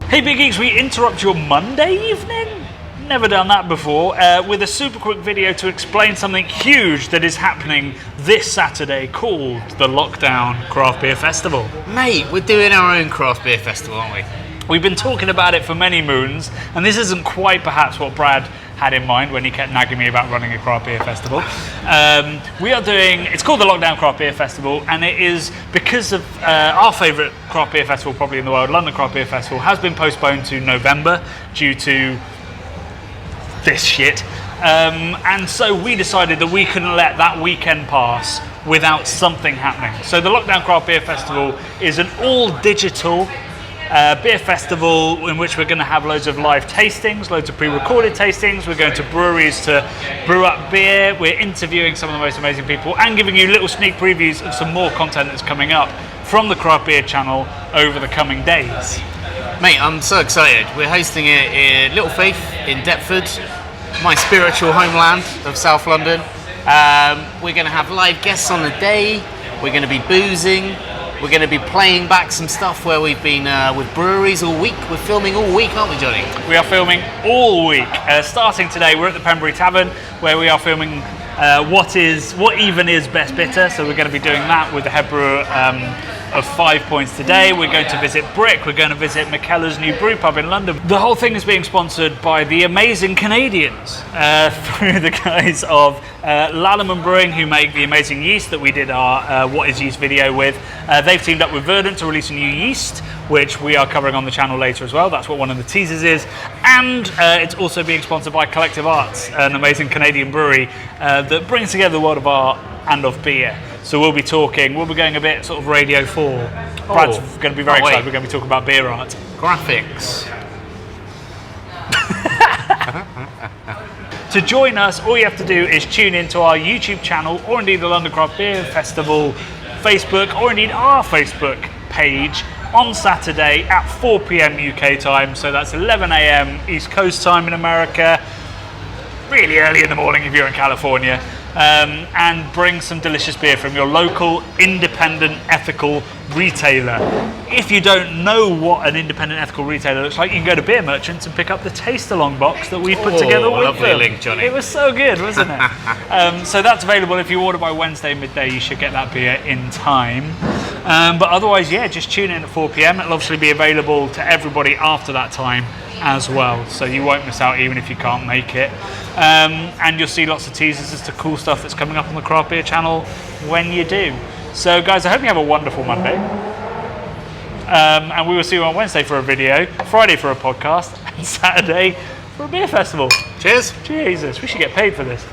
Hey Big Geeks, we interrupt your Monday evening? Never done that before, with a super quick video to explain something huge that is happening this Saturday called the Lockdown Craft Beer Festival. Mate, we're doing our own craft beer festival, aren't we? We've been talking about it for many moons, and this isn't quite perhaps what Brad had in mind when he kept nagging me about running a craft beer festival. It's called the Lockdown Craft Beer Festival, and it is because of our favourite craft beer festival probably in the world, London Craft Beer Festival, has been postponed to November due to this shit. And so we decided that we couldn't let that weekend pass without something happening. So the Lockdown Craft Beer Festival is an all-digital beer festival in which we're going to have loads of live tastings, loads of pre-recorded tastings. We're going to breweries to brew up beer. We're interviewing some of the most amazing people and giving you little sneak previews of some more content that's coming up from the Craft Beer channel over the coming days. Mate, I'm so excited. We're hosting it in Little Faith in Deptford, my spiritual homeland of South London. We're going to have live guests on the day. We're going to be boozing. We're going to be playing back some stuff where we've been with breweries all week. We're filming all week, aren't we, Johnny? We are filming all week. Starting today, we're at the Pembury Tavern, where we are filming what even is Best Bitter. So we're going to be doing that with the head brewer of 5 Points today. We're going to visit Brick. We're going to visit Mikkeller's new brew pub in London. The whole thing is being sponsored by the amazing Canadians through the guys of Lallemand Brewing, who make the amazing yeast that we did our What is Yeast video with. They've teamed up with Verdant to release a new yeast, which we are covering on the channel later as well. That's what one of the teasers is. And it's also being sponsored by Collective Arts, an amazing Canadian brewery that brings together the world of art and of beer. So we'll be going a bit sort of Radio 4. Brad's going to be very excited. We're going to be talking about beer art. Graphics. To join us, all you have to do is tune into our YouTube channel, or indeed the London Craft Beer Festival Facebook, or indeed our Facebook page on Saturday at 4 PM UK time. So that's 11 AM East Coast time in America. Really early in the morning if you're in California. And bring some delicious beer from your local independent ethical retailer. If you don't know what an independent ethical retailer looks like, you can go to Beer Merchants and pick up the taste along box that we put together with lovely them. link, Johnny. It was so good, wasn't it? So that's available. If you order by Wednesday midday, you should get that beer in time. But otherwise, yeah, just tune in at 4 PM. It'll obviously be available to everybody after that time as well, so you won't miss out even if you can't make it. And you'll see lots of teasers as to cool stuff that's coming up on the Craft Beer channel when you do. So guys, I hope you have a wonderful Monday. And we will see you on Wednesday for a video, Friday for a podcast, and Saturday for a beer festival. Cheers. Jesus, we should get paid for this.